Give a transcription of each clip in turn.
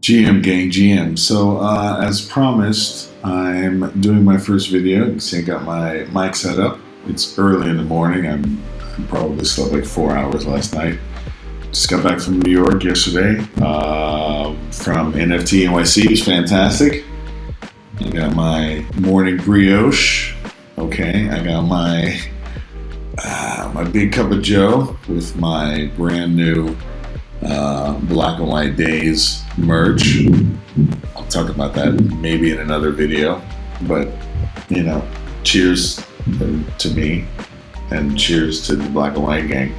GM gang, GM. So as promised, I'm doing my first video. You can see I got my mic set up. It's early in the morning. I probably slept like 4 hours last night. Just got back from New York yesterday from NFT NYC. It was fantastic. I got my morning brioche. Okay, I got my big cup of Joe with my brand new Black and White Days merch. I'll talk about that maybe in another video, but cheers to me and cheers to the Black and White gang.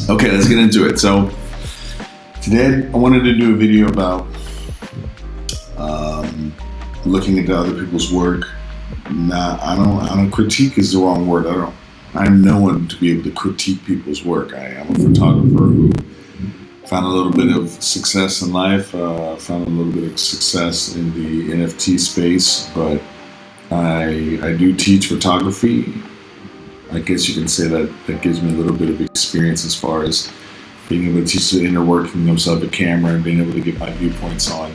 Okay, let's get into it. So today I wanted to do a video about looking into other people's work. I don't critique is the wrong word. I'm no one to be able to critique people's work. I am a photographer who found a little bit of success in life, found a little bit of success in the NFT space, but I do teach photography. I guess you can say that gives me a little bit of experience as far as being able to teach the inner workings of a camera and being able to get my viewpoints on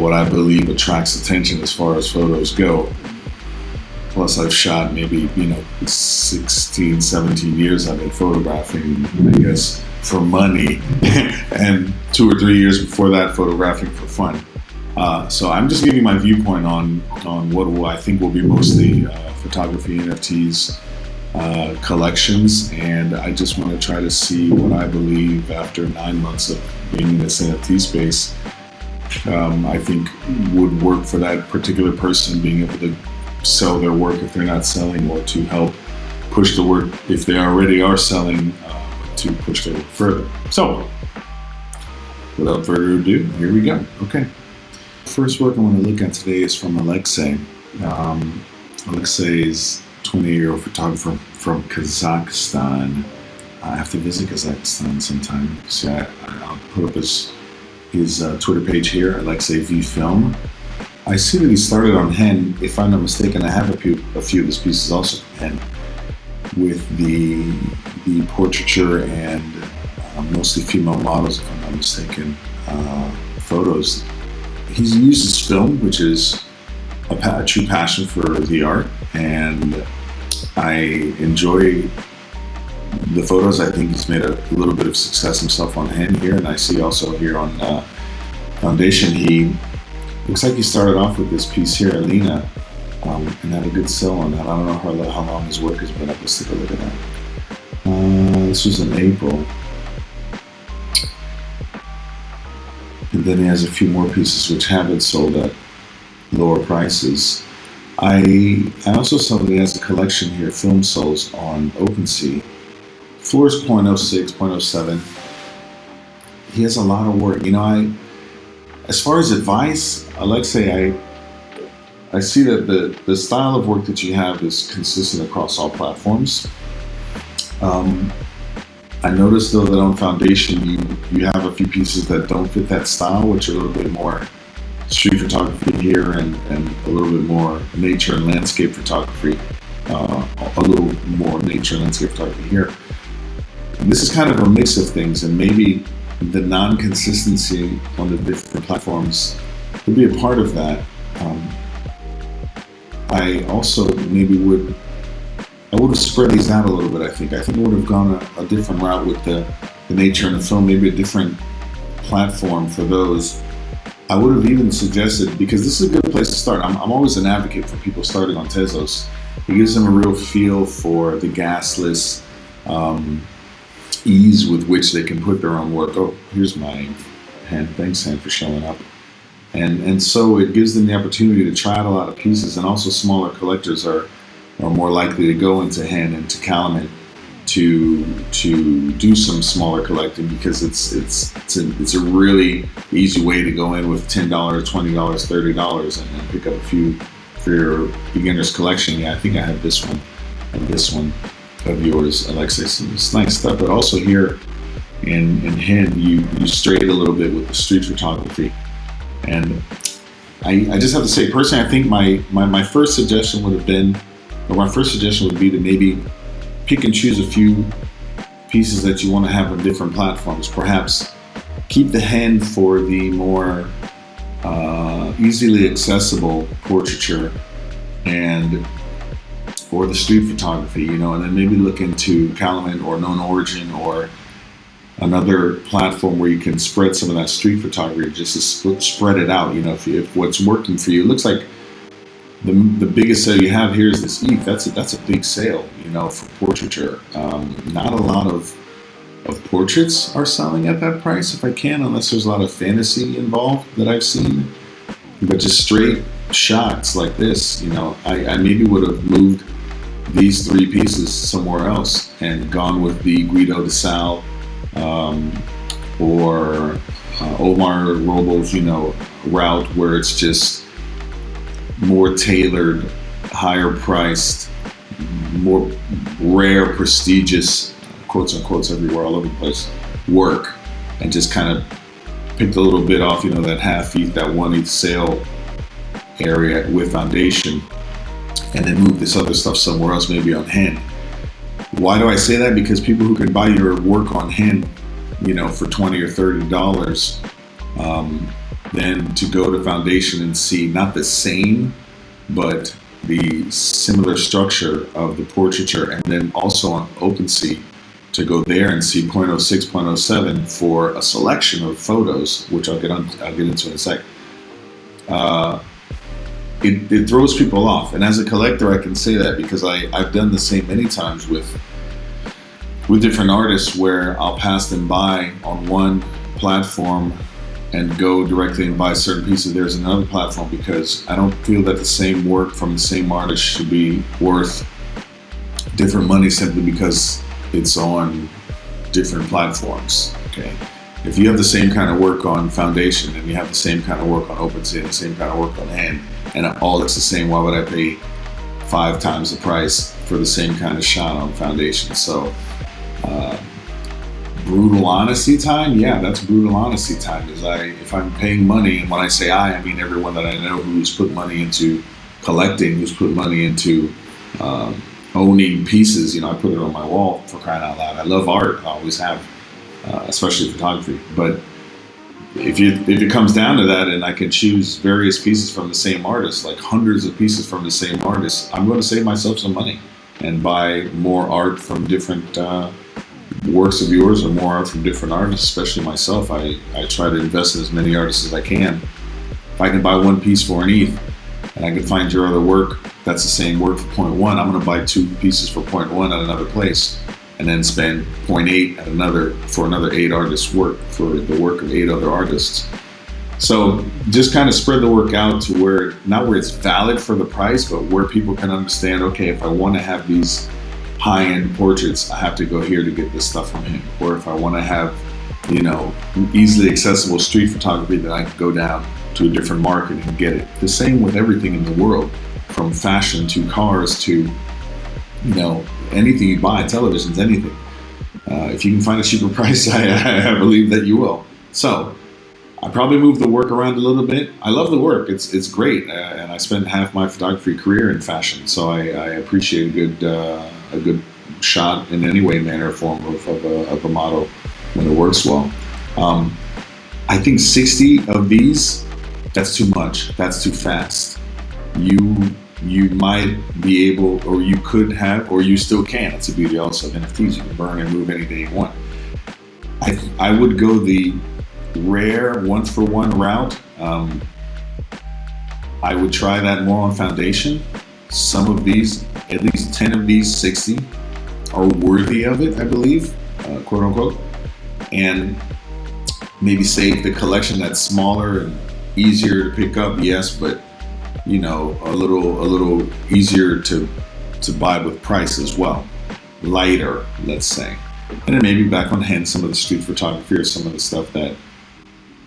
what I believe attracts attention as far as photos go. Plus, I've shot maybe 16, 17 years I've been photographing, I guess, for money, and 2 or 3 years before that photographing for fun. So I'm just giving my viewpoint on what I think will be mostly photography NFTs collections, and I just want to try to see what I believe after 9 months of being in this NFT space, I think would work for that particular person, being able to sell their work if they're not selling, or to help push the work if they already are selling, to push their work further. So without further ado, here we go. Okay. First work I want to look at today is from Alexi. Alexi is a 20-year-old photographer from Kazakhstan. I have to visit Kazakhstan sometime. See, I'll put up his Twitter page here, Alexi V Film. I see that he started on Hen. If I'm not mistaken, I have a few of his pieces also from Hen, with the portraiture and mostly female models, if I'm not mistaken, photos. He uses film, which is a true passion for the art, and I enjoy the photos. I think he's made a little bit of success himself on Hen here, and I see also here on Foundation, he looks like he started off with this piece here, Alina, and had a good sell on that. I don't know how long his work has been up. Let's take a look at that. This was in April. And then he has a few more pieces which haven't sold at lower prices. I also saw that he has a collection here, film souls, on OpenSea. Floor is 0.06, 0.07. He has a lot of work. As far as advice, Alexi, I see that the style of work that you have is consistent across all platforms. I noticed though that on Foundation you have a few pieces that don't fit that style, which are a little bit more street photography here and a little bit more nature and landscape photography, a little more nature and landscape photography here. This is kind of a mix of things, and maybe the non-consistency on the different platforms would be a part of that. I also maybe would have spread these out a little bit. I think I would have gone a different route with the nature and the film, maybe a different platform for those. I would have even suggested, because this is a good place to start. I'm always an advocate for people starting on Tezos. It gives them a real feel for the gasless ease with which they can put their own work. Oh, here's my hand. Thanks, Hand, for showing up. And so it gives them the opportunity to try out a lot of pieces, and also smaller collectors are more likely to go into Hen and to Calumet to do some smaller collecting, because it's a really easy way to go in with $10, $20, $30 and pick up a few for your beginner's collection. Yeah, I think I have this one and this one of yours, Alexis. It's nice stuff, but also here in Hen, you strayed a little bit with the street photography. And I just have to say, personally, I think my first suggestion would have been, or my first suggestion would be to maybe pick and choose a few pieces that you want to have on different platforms. Perhaps keep the hand for the more easily accessible portraiture and or the street photography, and then maybe look into Calumet or Known Origin or another platform where you can spread some of that street photography, just to spread it out. If what's working for you, it looks like the biggest sale you have here is this ETH. That's a big sale, for portraiture. Not a lot of portraits are selling at that price, if I can, unless there's a lot of fantasy involved that I've seen. But just straight shots like this, I maybe would have moved these 3 pieces somewhere else and gone with the Guido de Sal or Omar Robles, route, where it's just more tailored, higher priced, more rare, prestigious, quotes unquotes everywhere, all over the place, work, and just kind of picked a little bit off, that half ETH, that 1 ETH sale area with foundation, and then move this other stuff somewhere else, maybe on hand. Why do I say that? Because people who can buy your work on hand, for $20 or $30, then to go to foundation and see not the same, but the similar structure of the portraiture, and then also on OpenSea to go there and see 0.06, 0.07 for a selection of photos, which I'll get into in a sec. It throws people off, and as a collector, I can say that because I've done the same many times with different artists, where I'll pass them by on one platform and go directly and buy certain pieces. There's another platform, because I don't feel that the same work from the same artist should be worth different money simply because it's on different platforms. Okay, if you have the same kind of work on foundation and you have the same kind of work on OpenSea and the same kind of work on hand, and it all looks the same, why would I pay 5 times the price for the same kind of shot on foundation? So brutal honesty time, that's brutal honesty time. If I'm paying money, and when I say I mean everyone that I know who's put money into collecting, who's put money into owning pieces. I put it on my wall, for crying out loud. I love art, I always have, especially photography. But if it comes down to that, and I can choose various pieces from the same artist, like hundreds of pieces from the same artist, I'm going to save myself some money and buy more art from different works of yours, or more art from different artists. Especially myself, I try to invest in as many artists as I can. If I can buy 1 piece for an ETH, and I can find your other work that's the same work for 0.1, I'm going to buy 2 pieces for 0.1 at another place, and then spend 0.8 at another for another 8 artists' work, for the work of 8 other artists. So just kind of spread the work out to where, not where it's valid for the price, but where people can understand, okay, if I want to have these high-end portraits, I have to go here to get this stuff from him. Or if I want to have, easily accessible street photography, then I can go down to a different market and get it. The same with everything in the world, from fashion to cars to, anything you buy, televisions, anything. If you can find a cheaper price, I believe that you will. So I probably moved the work around a little bit. I love the work. It's great, and I spent half my photography career in fashion, so I appreciate a good shot in any way, manner, or form of a model when it works well. I think 60 of these, that's too much. That's too fast. You might be able, or you could have, or you still can. It's the beauty also of NFTs. You can burn and move any day you want. I would go the rare 1-for-1 route. I would try that more on foundation. Some of these, at least 10 of these 60, are worthy of it, I believe, quote unquote. And maybe save the collection that's smaller and easier to pick up, yes, but a little easier to buy with price as well. Lighter, let's say. And then maybe back on hand some of the street photography, or some of the stuff that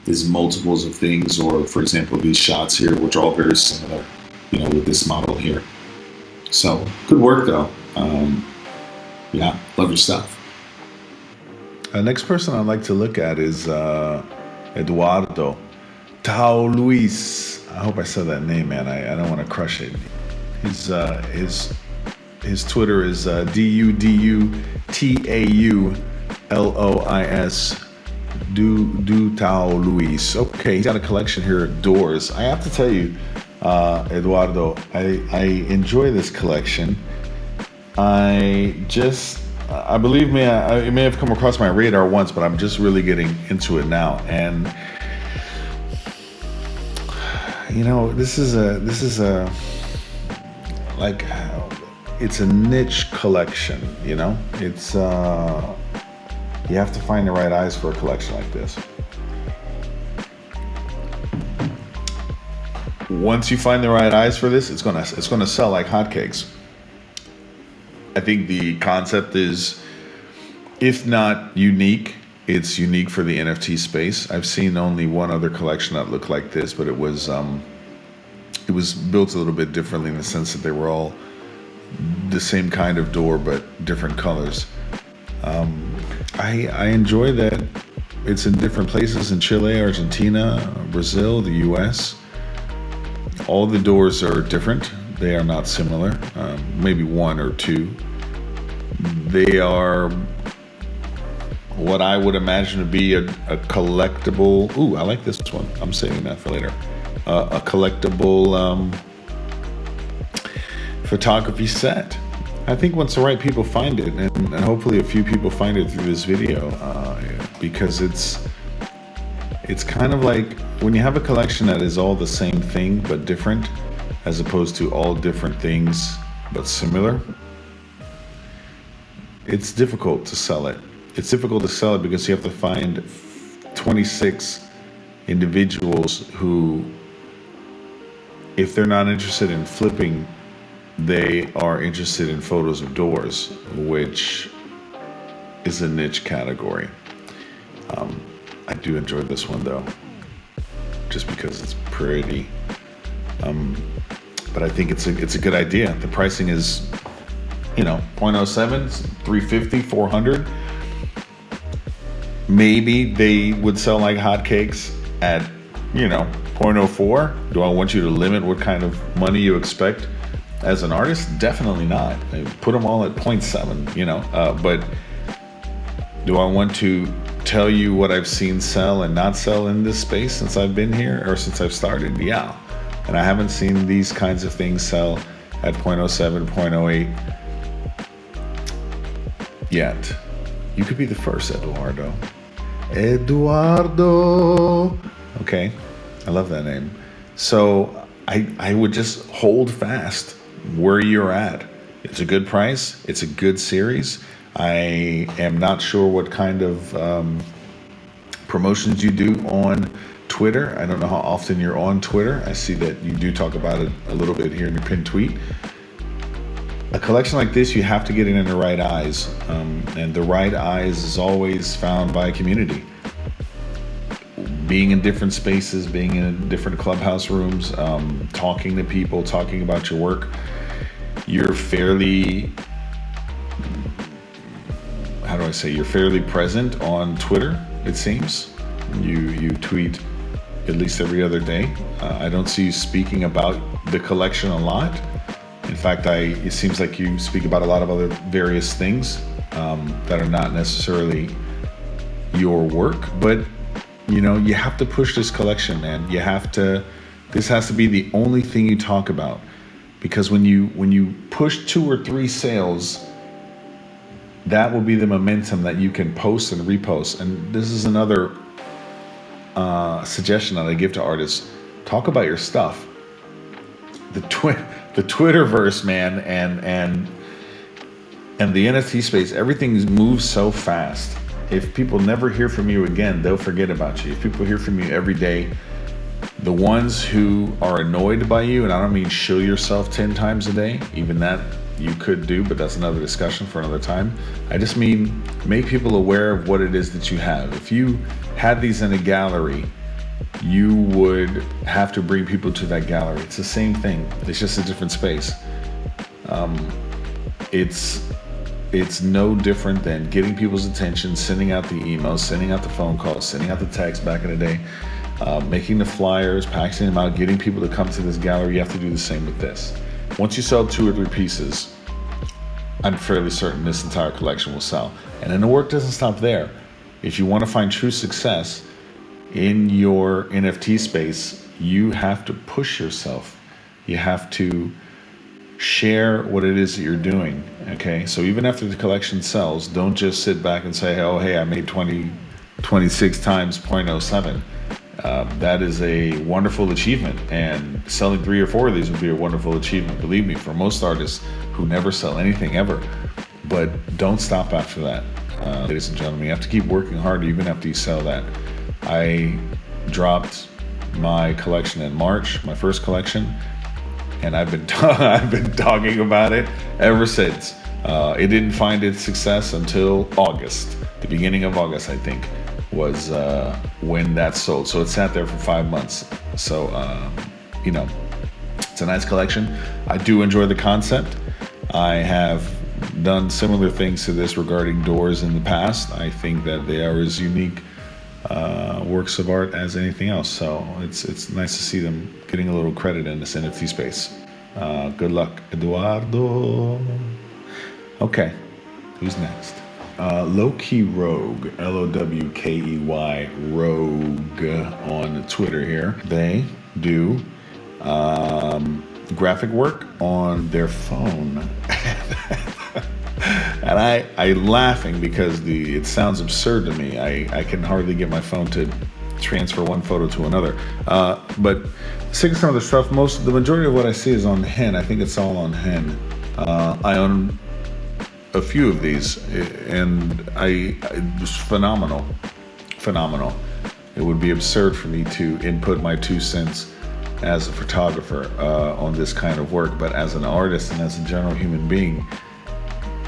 is multiples of things, or for example these shots here, which are all very similar, with this model here. So good work though. Love your stuff. Next person I'd like to look at is Eduardo Tao Luis. I hope I said that name, man. I don't want to crush it. His Twitter is DUDUTAULOIS. Do Tao Luis. Okay, he's got a collection here of doors. I have to tell you, Eduardo, I enjoy this collection. I believe me, it may have come across my radar once, but I'm just really getting into it now. And this is a like, it's a niche collection. It's you have to find the right eyes for a collection like this. Once you find the right eyes for this, it's gonna sell like hotcakes. I think the concept is, if not unique, it's unique for the NFT space. I've seen only one other collection that looked like this, but it was built a little bit differently in the sense that they were all the same kind of door but different colors. I enjoy that it's in different places in Chile, Argentina, Brazil, the US. All the doors are different. They are not similar, maybe one or two. They are what I would imagine to be a collectible. Ooh, I like this one. I'm saving that for later. A collectible photography set. I think once the right people find it, and hopefully a few people find it through this video, because it's kind of like when you have a collection that is all the same thing but different, as opposed to all different things but similar. It's difficult to sell it. It's difficult to sell it because you have to find 26 individuals who, if they're not interested in flipping, they are interested in photos of doors, which is a niche category. I do enjoy this one though, just because it's pretty. But I think it's a good idea. The pricing is, 0.07, 350, 400. Maybe they would sell like hotcakes at, 0.04. Do I want you to limit what kind of money you expect as an artist? Definitely not. Put them all at 0.7, but do I want to tell you what I've seen sell and not sell in this space since I've been here or since I've started? Yeah. And I haven't seen these kinds of things sell at 0.07, 0.08 yet. You could be the first, Eduardo. Eduardo. Okay. I love that name. So I would just hold fast where you're at. It's a good price. It's a good series. I am not sure what kind of promotions you do on Twitter. I don't know how often you're on Twitter. I see that you do talk about it a little bit here in your pinned tweet. A collection like this, you have to get it in the right eyes. And the right eyes is always found by a community. Being in different spaces, being in different clubhouse rooms, talking to people, talking about your work, you're fairly, you're fairly present on Twitter, it seems. You tweet at least every other day. I don't see you speaking about the collection a lot. In fact, it seems like you speak about a lot of other various things that are not necessarily your work, but you have to push this collection, man. This has to be the only thing you talk about, because when you push 2 or 3 sales, that will be the momentum that you can post and repost. And this is another suggestion that I give to artists: talk about your stuff. The Twitterverse, man, and the NFT space, everything moves so fast. If people never hear from you again, they'll forget about you. If people hear from you every day, the ones who are annoyed by you, and I don't mean show yourself 10 times a day, even that you could do, but that's another discussion for another time. I just mean make people aware of what it is that you have. If you had these in a gallery, you would have to bring people to that gallery. It's the same thing. It's just a different space. It's no different than getting people's attention, sending out the emails, sending out the phone calls, sending out the texts back in the day, making the flyers, packaging them out, getting people to come to this gallery. You have to do the same with this. Once you sell 2 or 3 pieces, I'm fairly certain this entire collection will sell. And then the work doesn't stop there. if you want to find true success in your NFT space, you have to push yourself. You have to share what it is that you're doing. Okay, so even after the collection sells, don't just sit back and say, oh, hey, I made 26 times 0.07. That is a wonderful achievement, and selling 3 or 4 of these would be a wonderful achievement, believe me, for most artists who never sell anything ever. But don't stop after that, ladies and gentlemen. You have to keep working hard even after you sell that. I dropped my collection in March, my first collection, and I've been talking about it ever since. It didn't find its success until August, the beginning of August, I think, was when that sold. So it sat there for 5 months. So, it's a nice collection. I do enjoy the concept. I have done similar things to this regarding doors in the past. I think that they are as unique works of art as anything else. So it's nice to see them getting a little credit in this NFT space. Good luck, Eduardo. Okay, who's next? Loki Rogue, Lowkey Rogue on Twitter here. They do graphic work on their phone. And I'm laughing because it sounds absurd to me. I can hardly get my phone to transfer one photo to another. But seeing some of the stuff, the majority of what I see is on Hen. I think it's all on Hen. I own a few of these, and it was phenomenal. It would be absurd for me to input my 2 cents as a photographer on this kind of work, but as an artist and as a general human being,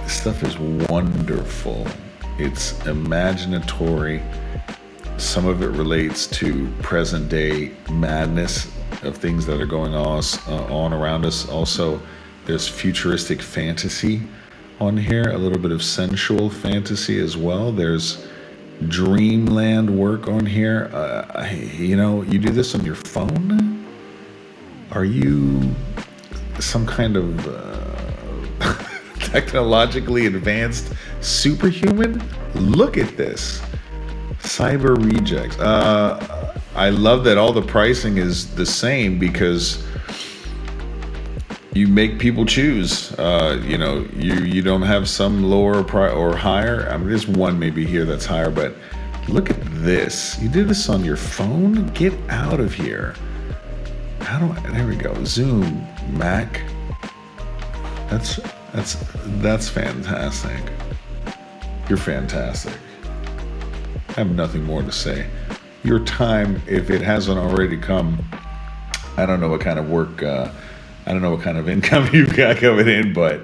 this stuff is wonderful. It's imaginatory. Some of it relates to present day madness of things that are going on around us. Also, there's futuristic fantasy on here, a little bit of sensual fantasy as well. There's dreamland work on here. You do this on your phone? Are you some kind of technologically advanced superhuman? Look at this. Cyber rejects. I love that all the pricing is the same because you make people choose. You don't have some lower or higher. I mean, there's one maybe here that's higher, but look at this. You did this on your phone? Get out of here. There we go. Zoom, Mac. That's fantastic. You're fantastic. I have nothing more to say. Your time, if it hasn't already come, I don't know what kind of work, I don't know what kind of income you've got coming in, but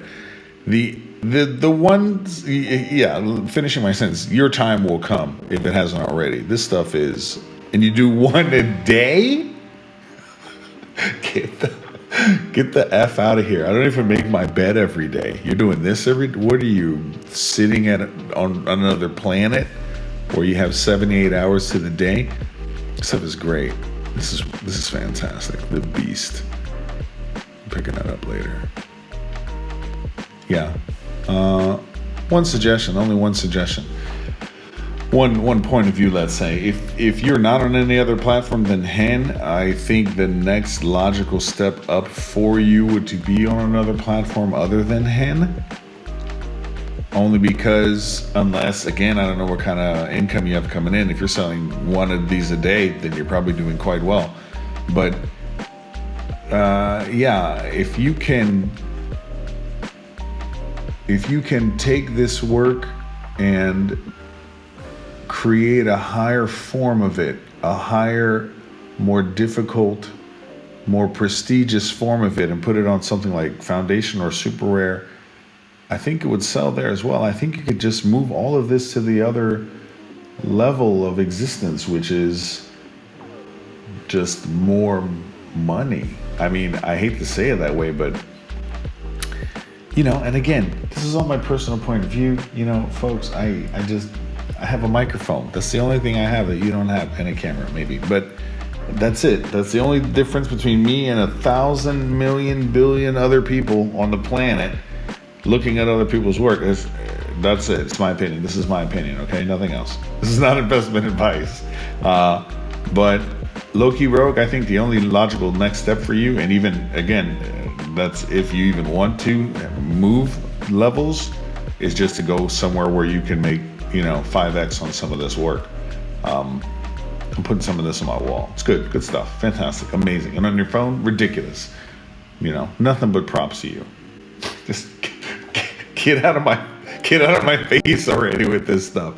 the ones, finishing my sentence, your time will come if it hasn't already. This stuff is, and you do one a day? Get the F out of here. I don't even make my bed every day. You're doing this what are you, sitting on another planet where you have 78 hours to the day? This stuff is great. This is fantastic. The beast. I'm picking that up later. Yeah. Only one suggestion. One point of view, let's say. If you're not on any other platform than Hen, I think the next logical step up for you would to be on another platform other than Hen. Only because, unless, again, I don't know what kind of income you have coming in. If you're selling one of these a day, then you're probably doing quite well. But if you can take this work and create a higher form of it, a higher, more difficult, more prestigious form of it, and put it on something like Foundation or Super Rare, I think it would sell there as well. I think you could just move all of this to the other level of existence, which is just more money. I mean, I hate to say it that way, but and again, this is all my personal point of view. Folks, I have a microphone. That's the only thing I have that you don't have, and a camera maybe, but that's it. That's the only difference between me and 1,000 million billion other people on the planet looking at other people's work. That's it. It's my opinion. This is my opinion. Okay, nothing else. This is not investment advice. But Loki Rogue, I think the only logical next step for you, and even again, that's if you even want to move levels, is just to go somewhere where you can make 5x on some of this work. I'm putting some of this on my wall. It's good stuff, fantastic, amazing. And on your phone, ridiculous. Nothing but props to you. Just get out of my face already with this stuff.